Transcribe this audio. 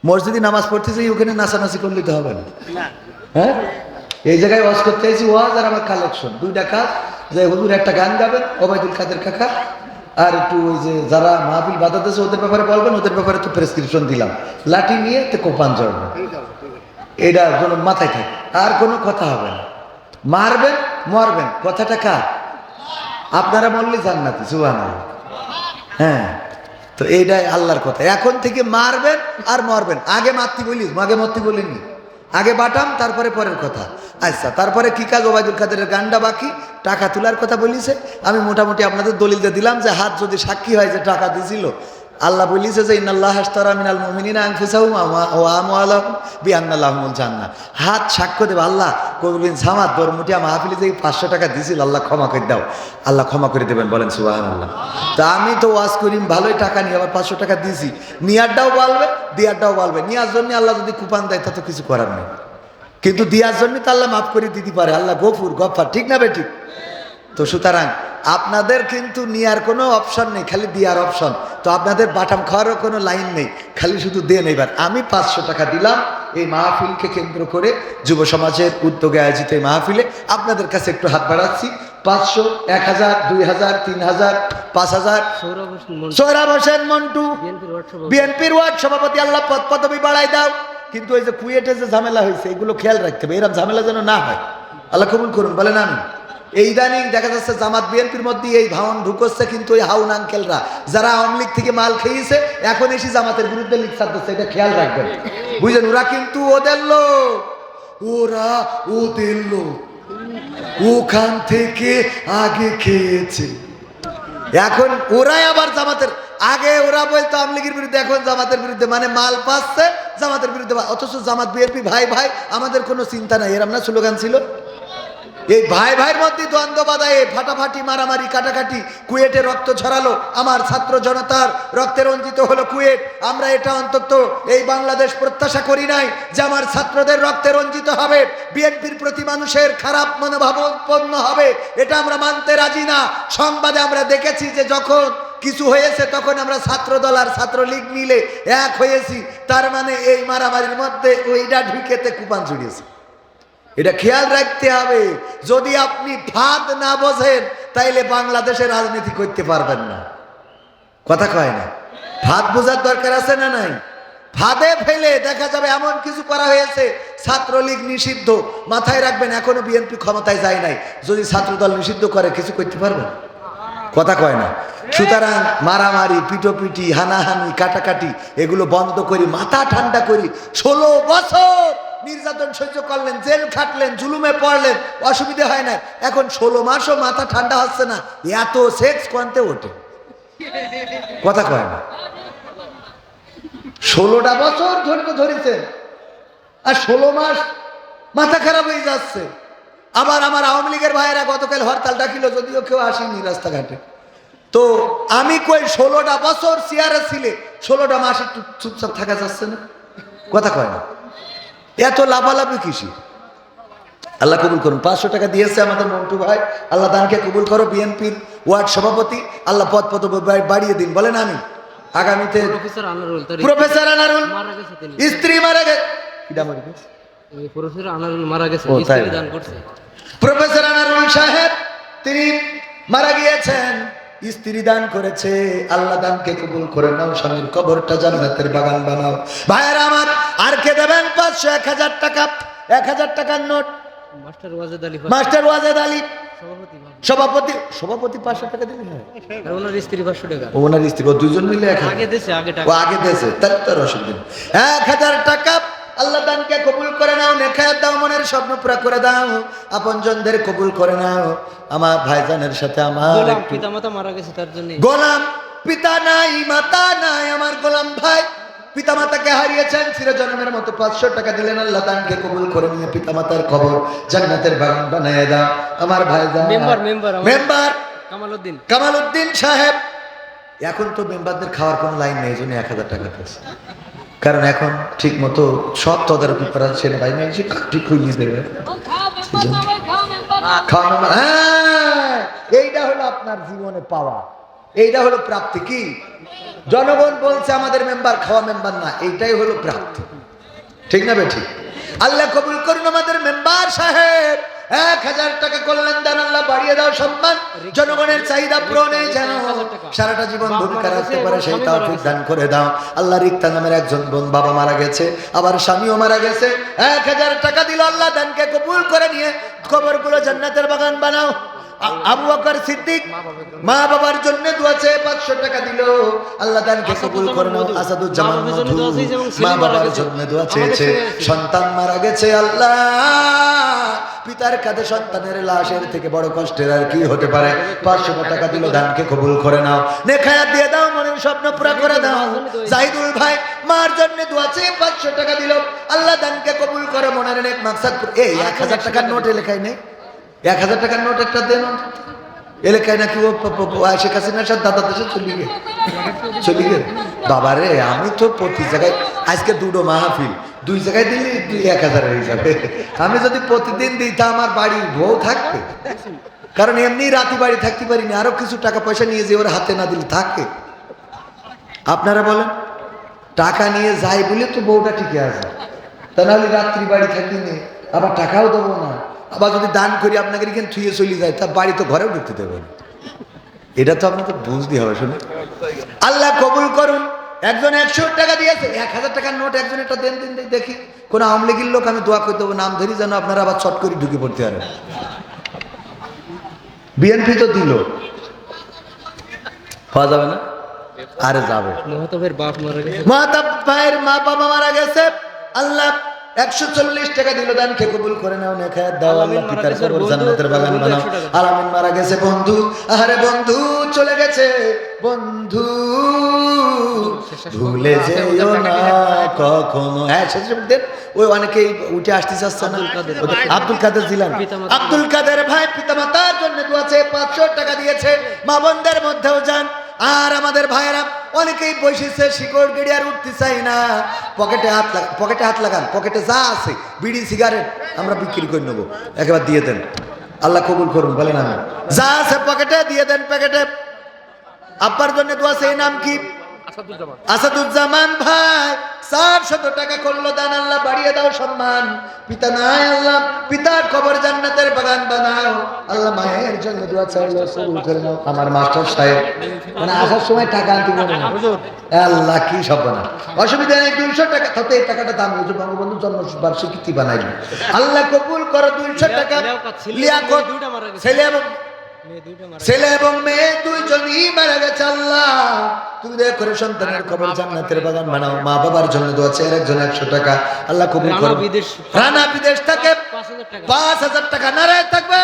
মসজিদে নামাজ পড়তেছি, ওখানে নাচানাচি করলে তো হবে না। হ্যাঁ, এই জায়গায় ওয়াজ করতে চাইছি, ওয়াজ আর আমার কালেকশন, দুইটা কাজ। যে হুজুর একটা গান গাবেন, ওবায়দুল কাদের কাকা, আর একটু ওই যে যারা মাহফিল বাঁধাতেছে ওদের ব্যাপারে বলবেন, ওদের ব্যাপারে তো প্রেসক্রিপশন দিলাম, লাঠি নিয়ে তো কোপান চড়বেন, এটা যেন মাথায় থাকে, আর কোনো কথা হবে না। মারবেন মরবেন, কথাটা কার? আপনারা মরলে জান্নাতি, সুবহানাল্লাহ। হ্যাঁ, তো এইটাই আল্লাহর কথা। এখন থেকে মারবেন আর মরবেন। আগে মারতি বলিস, আগে মরতি বলিনি, আগে বাটাম, তারপরে পরের কথা। আচ্ছা, তারপরে কি কাজ? ওবায়দুল কাদেরের গানটা বাকি, টাকা তোলার কথা বলিছে। আমি মোটামুটি আপনাদের দলিলটা দিলাম যে হাত যদি সাক্ষী হয় যে টাকা দিছিল, আল্লাহ বলিছে যে ইন্নাল্লাহ আশতারা মিনাল মুমিনিনা আনফুসাহুম ওয়া আমওয়ালাহুম বিআন্না লাহুমুল জান্নাহ। হাত সাক্ষ্য দেবে, আল্লাহ কবির জামাত বরমুটিয়া মাহফিলে যে 500 টাকা দিছিল, আল্লাহ ক্ষমা করে দাও, আল্লাহ ক্ষমা করে দেবেন, বলেন সুবহানাল্লাহ। তা আমি তো ওয়াজ করিম ভালোই টাকা নিয়ে আবার 500 টাকা দিয়েছি, নিয়ারটাও বলবে দিয়ারটাও বলবে। নিয়ার জন্য আল্লাহ যদি কুপান দেয় তা তো কিছু করার নেই, কিন্তু দিয়ার জন্য তো আল্লাহ মাফ করে দিতে পারে, আল্লাহ গফুর গফফার, ঠিক না বেঠিক? তো সুতরাং আপনাদের কিন্তু নেওয়ার কোনো অপশন নেই, খালি দেওয়ার অপশন। তো আপনাদের বাটাম খাওয়ারও কোনো লাইন নেই, খালি শুধু দেন। এবার আমি 500 টাকা দিলাম এই মাহফিলকে কেন্দ্র করে, যুব সমাজের উদ্যোগে আয়োজিত এই মাহফিলে আপনাদের কাছে একটু হাত বাড়াচ্ছি। 500, 1000, 2000, 3000, 5000। সোহরাব হোসেন মন্টু, বিএনপির ওয়ার্ড সভাপতি, আল্লাহ পদ পদবি বাড়াই দাও। কিন্তু ওই যে কুয়েটে যে ঝামেলা হয়েছে, এগুলো খেয়াল রাখতে হবে, এরকম ঝামেলা যেন না হয়, আল্লাহ কবুল করুন, বলেন আমি। এই ইদানিং দেখা যাচ্ছে জামাত বিএনপির মধ্যে এই ভাওন ঢুকছে, কিন্তু এই হাউন আঙ্কেলরা যারা আওয়ামী লীগ থেকে মাল খেয়েছে এখন এসে জামাতের বিরুদ্ধে লিখ ছাড়তেছে, এটা খেয়াল রাখবেন, বুঝলেন? ওরা কিন্তু ওদের লোক, ওরা ওদের লোক, ওখান থেকে আগে খেয়েছে। এখন ওরাই আবার জামাতের, আগে ওরা বলতো আওয়ামী লীগের বিরুদ্ধে, এখন জামাতের বিরুদ্ধে, মানে মাল পাচ্ছে জামাতের বিরুদ্ধে। অথচ জামাত বিএনপি ভাই ভাই, আমাদের কোনো চিন্তা নাই, এরম না স্লোগান ছিল? এই ভাই ভাইয়ের মধ্যে দ্বন্দ্ব বাধায় ফাটাফাটি, মারামারি, কাটাকাটি, কুয়েটে রক্ত ঝরালো, আমার ছাত্র জনতার রক্তে রঞ্জিত হলো কুয়েট। আমরা এটা অন্তত এই বাংলাদেশ প্রত্যাশা করি নাই যে আমার ছাত্রদের রক্তে রঞ্জিত হবে, বিএনপির প্রতি মানুষের খারাপ মনোভাব উৎপন্ন হবে, এটা আমরা মানতে রাজি না। সংবাদে আমরা দেখেছি যে যখন কিছু হয়েছে তখন আমরা ছাত্রদল আর ছাত্রলীগ মিলে এক হয়েছি, তার মানে এই মারামারির মধ্যে ওইটা ঢুকেতে কুপান ছড়িয়েছে। এটা খেয়াল রাখতে হবে। যদি আপনি ফাঁদ না বোঝেন তাইলে বাংলাদেশে রাজনীতি করতে পারবেন না, কথা কয় না? ফাঁদ বোঝার দরকার আছে না নাই? ফাঁদে ফেলে দেখা যাবে এমন কিছু করা হয়েছে, ছাত্রলীগ নিষিদ্ধ, মাথায় রাখবেন এখনো বিএনপি ক্ষমতায় যায় নাই, যদি ছাত্রদল নিষিদ্ধ করে কিছু করতে পারবেন, কথা কয় না? সুতরাং মারামারি, পিটোপিটি, হানাহানি, কাটাকাটি এগুলো বন্ধ করি, মাথা ঠান্ডা করি। 16 বছর নির্যাতন সহ্য করলেন, জেল খাটলেন, জুলুমে পড়লেন, অসুবিধা হয় না। এখন 16 মাসও মাথা ঠান্ডা হচ্ছে না, এত সেক্স কোয়ান্তে ওঠে, কথা কয় না? 16টা বছর ধরে ধরেছেন, আর 16 মাস মাথা খারাপ হয়ে যাচ্ছে। আবার আমার আওয়ামী লীগের ভাইয়েরা গতকাল হরতাল ডাকিল, যদিও কেউ আসেনি রাস্তাঘাটে। তো আমি কই 16টা বছর চেয়ারে ছিলে, 16টা মাস একটু চুপচাপ থাকা যাচ্ছে না, কথা কয় না? এত লাফালাফি কিসি? আল্লাহ কবুল করুন। 500 টাকা দিয়েছে আমাদের মন্টু ভাই, আল্লাহ দানকে কবুল করো। বিএনপির ওয়ার্ড সভাপতি, আল্লাহ পদ বাড়িয়ে দিন, বলেন আমি। আগামীতে প্রফেসর আনারুল স্ত্রী মারা গেছে, প্রফেসর আনারুল সাহেব তিনি মারা গিয়েছেন, স্ত্রী দান করেছে, আল্লাহ দানকে কবুল করে নাও, স্বামীর কবরটা জান্নাতের বাগান বানাও। ভাইয়েরা আমার, আর কে দেবেন 500, 1000 টাকা, 1000 টাকার নোট? মাস্টার ওয়াজেদ আলী সভাপতি, সভাপতি 500 টাকা দিলে হয়, ওনার স্ত্রী 500 টাকা, ওনার স্ত্রী, ও দুজন মিলে আগে দেশে, আগে দেশে, তার অসুবিধা। 1000 টাকা আল্লাহ দানকে কবুল করে নাও, নেখায়াত দাও, মনের স্বপ্ন পুরা করে দাও, আপনজনদের কবুল করে নাও। আমার ভাইজানের সাথে আমার পিতা মাতা মারা গেছে, তার জন্য গোলাম, পিতা নাই মাতা নাই, আমার গোলাম ভাই পিতা মাতাকে হারিয়েছেন, চিরজন্মের মতো 500 টাকা দিলেন, আল্লাহ দানকে কবুল করে নিয়ে পিতা মাতার কবর জান্নাতের বাগান বানায় দাও। আমার ভাইজান মেম্বার কামালউদ্দিন সাহেব, এখন তো মেম্বারদের খাওয়ার কোনো লাইন নেই, এই জন্য 1000 টাকা পেয়েছে, কারণ এখন ঠিক মতো সব তদারকি করা ছেলে ভাই মেয়ে ঠিক হয়ে দেবে। এইটা হলো আপনার জীবনে পাওয়া, এইটা হলো প্রাপ্তি। কি জনগণ বলছে আমাদের মেম্বার, খাওয়া মেম্বার না, এইটাই হলো প্রাপ্তি। ঠিক না বে ঠিক? আল্লাহ কবুল করুন আমাদের মেম্বার সাহেব। 1000 টাকা করলেন দান, আল্লাহ বাড়িয়ে দাও সম্মান, জনগণের চাহিদা পূরণে যেন সারাটা জীবন ভূমিকা রাখতে পারে সেই তৌফিক দান করে দাও আল্লাহ। রিক্তা নামের একজন বোন বাবা মারা গেছে, আবার স্বামীও মারা গেছে, 1000 টাকা দিল, আল্লাহ দানকে কবুল করে নিয়ে কবরগুলো জান্নাতের বাগান বানাও। আবু বকর সিদ্দিক মা বাবার জন্য দোয়া চেয়ে 500 টাকা দিল, আল্লাহ দানকে কবুল করে নাও। আসাদুজ্জামান মধু মা বাবার জন্য দোয়া চেয়েছে, সন্তান মারা গেছে, আল্লাহ পিতার কাঁধে সন্তানের লাশের থেকে বড় কষ্টের আর কি হতে পারে। 500 টাকা দিল, দানকে কবুল করে নাও, নেখায়াত দিয়ে দাও, মনের স্বপ্ন পুরা করে দাও। জাহিদুল ভাই মার জন্য দোয়া চেয়ে 500 টাকা দিল, আল্লাহ দানকে কবুল করে মনের নেক মাকসাদ। এই 1000 টাকার নোট এলাকায় নেই, 1000 টাকার নোট একটা দেন এলাকায় নাকি ও শেখ হাসিনার সাথে দাদা দেশে চলে গে। বাবারে আমি তো প্রতি জায়গায় আজকে দুটো মাহফিল, 2 জায়গায় দিলি 1000 হয়ে যাবে। আমি যদি প্রতিদিন দিই তা আমার বাড়ি বউ থাকবে, কারণ এমনি রাতি বাড়ি থাকতে পারিনি, আরো কিছু টাকা পয়সা নিয়ে যে ওর হাতে না দিলে থাকে। আপনারা বলেন, টাকা নিয়ে যাই বলে তো বউটা ঠিকই আছে, তা নাহলে রাত্রি বাড়ি থাকিনি, আবার টাকাও দেবো না, আবার যদি দান করি আপনাকে এখানে থুয়ে চলে যায়, তা বাড়ি তো ঘরেও ঢুকতে দেবেন। এটা তো আপনাকে বুঝতে হবে। শুনে আল্লাহ কবুল করুন। একজন 100 টাকা দিয়েছে, 1000 টাকার নোট একজন একটা দেন দিন দেখি। কোন আওয়ামী লীগের লোক আমি দোয়া করতে হবে, নাম ধরি যেন আপনারা আবার চট করে ঢুকে পড়তে পারেন। বিএনপি তো দিল, পাওয়া যাবে না? আরে যাবে। মাহতাব ভাইয়ের মা বাবা মারা গেছে, আল্লাহ 140 টাকা দিল, দানকে কবুল করে নাও, নেখায়াত দাও, আল্লাহ পিতার কবর জান্নাতের বাগান বানাও। আলামিন মারা গেছে বন্ধু, আরে বন্ধু চলে গেছে বন্ধু, ভুলে যেও না কখনো। হ্যাঁ শেষ দেন, ওই অনেকেই উঠে আসতে চাচ্ছে না। আব্দুল কাদের জিলানী, আব্দুল কাদের ভাই পিতামাতার জন্য দোয়া চেয়ে 500 টাকা দিয়েছে। মা বোনদের মধ্যেও যান। আর আমাদের ভাইয়েরা অনেকেই বসেছে, শিকড় গেড়ে আর উঠতে চাই না, পকেটে হাত লাগান, পকেটে যা আছে বিড়ি সিগারেট আমরা বিক্রি করে নেবো, একবার দিয়ে দেন, আল্লাহ কবুল করুন। বলেন আমি যা আছে পকেটে দিয়ে দেন, প্যাকেটে। আব্বার জন্য দোয়া, সেই নাম কি? আসাদুজ্জামান ভাই 400 টাকা করলো দান, আল্লাহ বাড়িয়ে দাও সম্মান। পিতা নাই, আল্লাহ পিতার কবর জান্নাতের বাগান বানাও। আল্লাহ মায়ের জন্য দোয়া চাইলো, কবুল করে নাও। আমার মাস্টার সাহেব মানে আসার সময় টাকা আনতে বলে না, আল্লাহ কি সব বানা, অসুবিধা নেই। 200 টাকা তাতে এই টাকাটা দাম হয়েছে, বঙ্গবন্ধু জন্ম বার্ষিকী বানাইলো, আল্লাহ কবুল করো। 200 টাকা লিয়াকত, ছেলে এবং মেয়ে দুইজনই মারা গেছে, আল্লাহ তুমি দয়া করে সন্তানের কবর জান্নাতের বাগান বানাও। মা বাবার জন্য দোয়া চেয়ে একজন 100 টাকা, আল্লাহ কবুল করো। রানা বিদেশ থেকে 5000 টাকা, নারায় থাকবে।